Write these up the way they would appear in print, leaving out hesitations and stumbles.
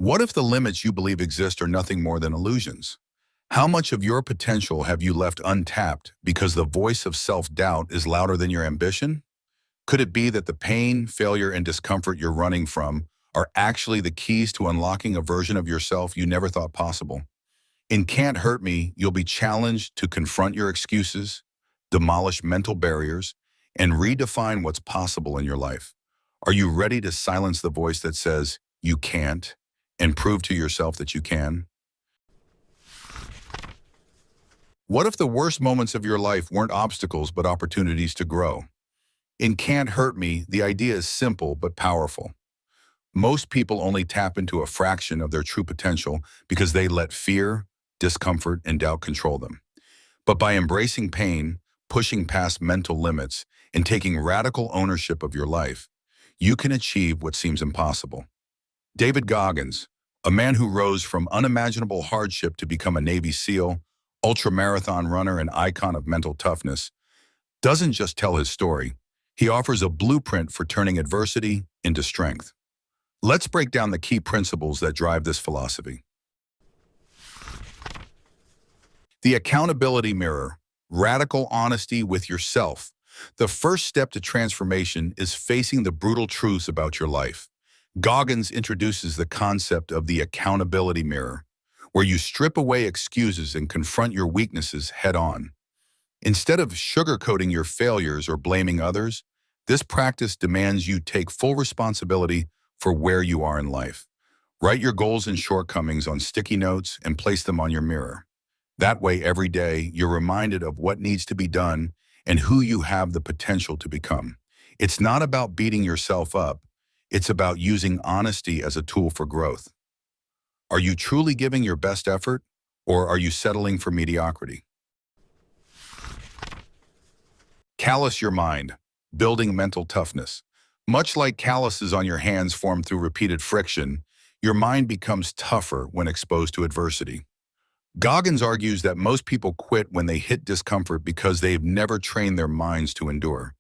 What if the limits you believe exist are nothing more than illusions? How much of your potential have you left untapped because the voice of self-doubt is louder than your ambition? Could it be that the pain, failure, and discomfort you're running from are actually the keys to unlocking a version of yourself you never thought possible? In Can't Hurt Me, you'll be challenged to confront your excuses, demolish mental barriers, and redefine what's possible in your life. Are you ready to silence the voice that says you can't and prove to yourself that you can? What if the worst moments of your life weren't obstacles but opportunities to grow? In Can't Hurt Me, the idea is simple but powerful. Most people only tap into a fraction of their true potential because they let fear, discomfort, and doubt control them. But by embracing pain, pushing past mental limits, and taking radical ownership of your life, you can achieve what seems impossible. David Goggins, a man who rose from unimaginable hardship to become a Navy SEAL, ultramarathon runner, and icon of mental toughness, doesn't just tell his story. He offers a blueprint for turning adversity into strength. Let's break down the key principles that drive this philosophy. The accountability mirror, radical honesty with yourself. The first step to transformation is facing the brutal truths about your life. Goggins introduces the concept of the accountability mirror, where you strip away excuses and confront your weaknesses head-on. Instead of sugarcoating your failures or blaming others, this practice demands you take full responsibility for where you are in life. Write your goals and shortcomings on sticky notes and place them on your mirror. That way, every day, you're reminded of what needs to be done and who you have the potential to become. It's not about beating yourself up. It's about using honesty as a tool for growth. Are you truly giving your best effort, or are you settling for mediocrity? Callous your mind, building mental toughness. Much like calluses on your hands form through repeated friction, your mind becomes tougher when exposed to adversity. Goggins argues that most people quit when they hit discomfort because they've never trained their minds to endure.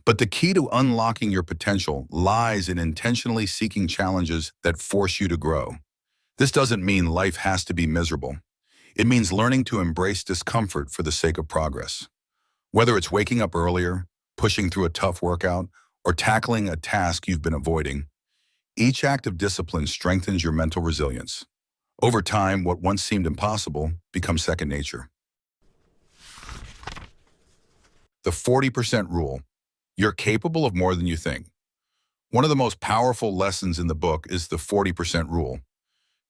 But the key to unlocking your potential lies in intentionally seeking challenges that force you to grow. This doesn't mean life has to be miserable. It means learning to embrace discomfort for the sake of progress. Whether it's waking up earlier, pushing through a tough workout, or tackling a task you've been avoiding, each act of discipline strengthens your mental resilience. Over time, what once seemed impossible becomes second nature. The 40% rule. You're capable of more than you think. One of the most powerful lessons in the book is the 40% rule.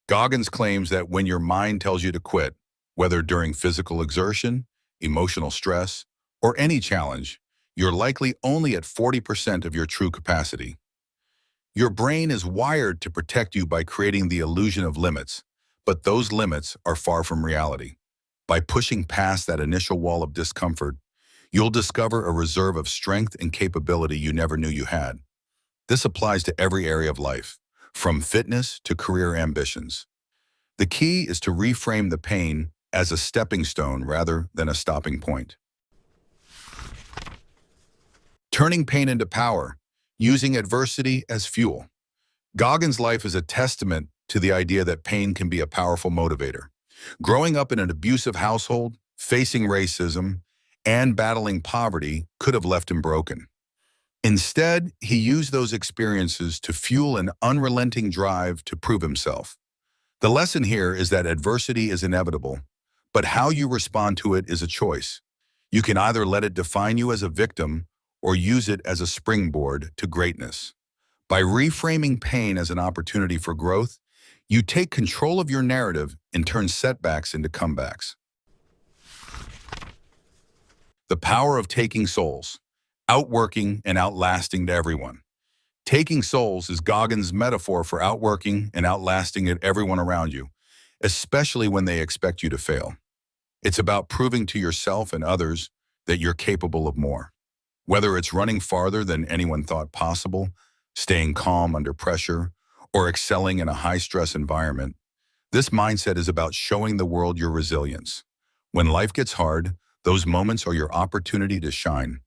Goggins claims that when your mind tells you to quit, whether during physical exertion, emotional stress, or any challenge, you're likely only at 40% of your true capacity. Your brain is wired to protect you by creating the illusion of limits, but those limits are far from reality. By pushing past that initial wall of discomfort, you'll discover a reserve of strength and capability you never knew you had. This applies to every area of life, from fitness to career ambitions. The key is to reframe the pain as a stepping stone rather than a stopping point. Turning pain into power, using adversity as fuel. Goggins' life is a testament to the idea that pain can be a powerful motivator. Growing up in an abusive household, facing racism, and battling poverty could have left him broken. Instead, he used those experiences to fuel an unrelenting drive to prove himself. The lesson here is that adversity is inevitable, but how you respond to it is a choice. You can either let it define you as a victim or use it as a springboard to greatness. By reframing pain as an opportunity for growth, you take control of your narrative and turn setbacks into comebacks. The power of taking souls, outworking and outlasting to everyone. Taking souls is Goggins' metaphor for outworking and outlasting at everyone around you, especially when they expect you to fail. It's about proving to yourself and others that you're capable of more. Whether it's running farther than anyone thought possible, staying calm under pressure, or excelling in a high-stress environment, this mindset is about showing the world your resilience. When life gets hard, those moments are your opportunity to shine.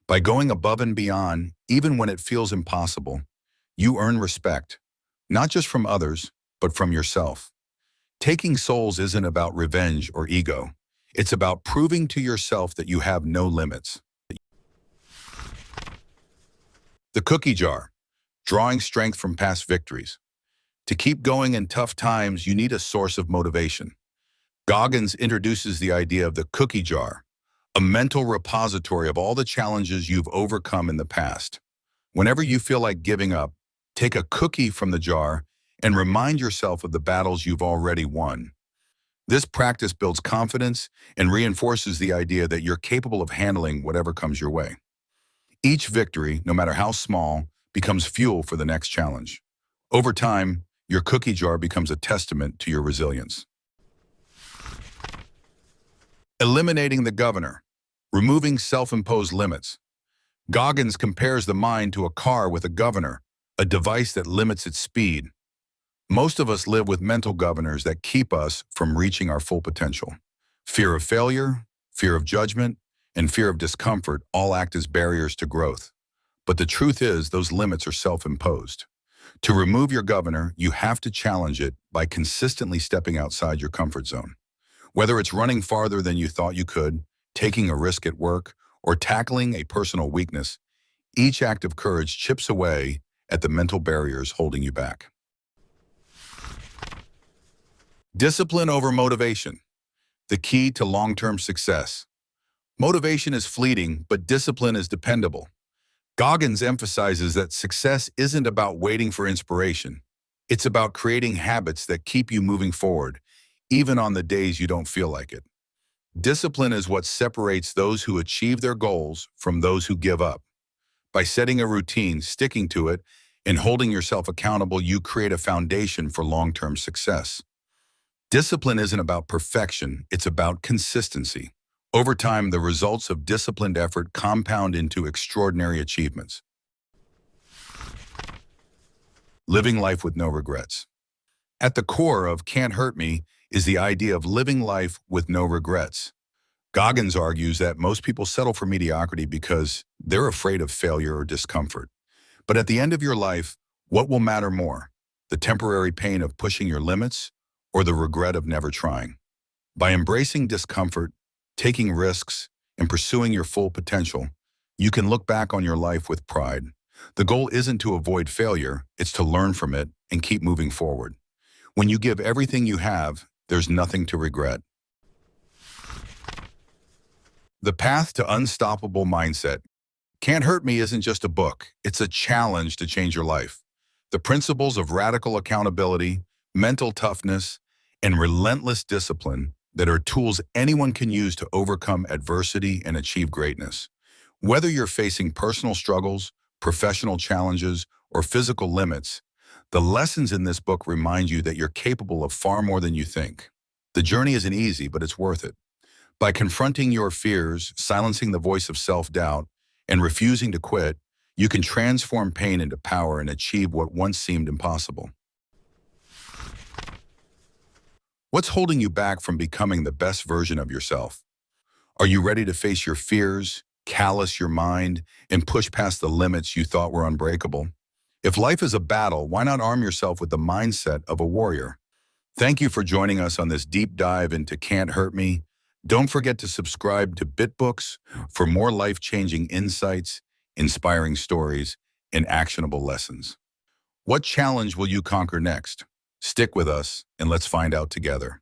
By going above and beyond, even when it feels impossible, you earn respect, not just from others, but from yourself. Taking souls isn't about revenge or ego. It's about proving to yourself that you have no limits. The cookie jar, drawing strength from past victories. To keep going in tough times, you need a source of motivation. Goggins introduces the idea of the cookie jar, a mental repository of all the challenges you've overcome in the past. Whenever you feel like giving up, take a cookie from the jar and remind yourself of the battles you've already won. This practice builds confidence and reinforces the idea that you're capable of handling whatever comes your way. Each victory, no matter how small, becomes fuel for the next challenge. Over time, your cookie jar becomes a testament to your resilience. Eliminating the governor, removing self-imposed limits. Goggins compares the mind to a car with a governor, a device that limits its speed. Most of us live with mental governors that keep us from reaching our full potential. Fear of failure, fear of judgment, and fear of discomfort all act as barriers to growth. But the truth is, those limits are self-imposed. To remove your governor, you have to challenge it by consistently stepping outside your comfort zone. Whether it's running farther than you thought you could, taking a risk at work, or tackling a personal weakness, each act of courage chips away at the mental barriers holding you back. Discipline over motivation, the key to long-term success. Motivation is fleeting, but discipline is dependable. Goggins emphasizes that success isn't about waiting for inspiration. It's about creating habits that keep you moving forward, even on the days you don't feel like it. Discipline is what separates those who achieve their goals from those who give up. By setting a routine, sticking to it, and holding yourself accountable, you create a foundation for long-term success. Discipline isn't about perfection, it's about consistency. Over time, the results of disciplined effort compound into extraordinary achievements. Living life with no regrets. At the core of Can't Hurt Me is the idea of living life with no regrets. Goggins argues that most people settle for mediocrity because they're afraid of failure or discomfort. But at the end of your life, what will matter more? The temporary pain of pushing your limits or the regret of never trying? By embracing discomfort, taking risks, and pursuing your full potential, you can look back on your life with pride. The goal isn't to avoid failure, it's to learn from it and keep moving forward. When you give everything you have, there's nothing to regret. The Path to Unstoppable Mindset. Can't Hurt Me isn't just a book, it's a challenge to change your life. The principles of radical accountability, mental toughness, and relentless discipline that are tools anyone can use to overcome adversity and achieve greatness. Whether you're facing personal struggles, professional challenges, or physical limits, the lessons in this book remind you that you're capable of far more than you think. The journey isn't easy, but it's worth it. By confronting your fears, silencing the voice of self-doubt, and refusing to quit, you can transform pain into power and achieve what once seemed impossible. What's holding you back from becoming the best version of yourself? Are you ready to face your fears, callous your mind, and push past the limits you thought were unbreakable? If life is a battle, why not arm yourself with the mindset of a warrior? Thank you for joining us on this deep dive into Can't Hurt Me. Don't forget to subscribe to BitBooks for more life-changing insights, inspiring stories, and actionable lessons. What challenge will you conquer next? Stick with us and let's find out together.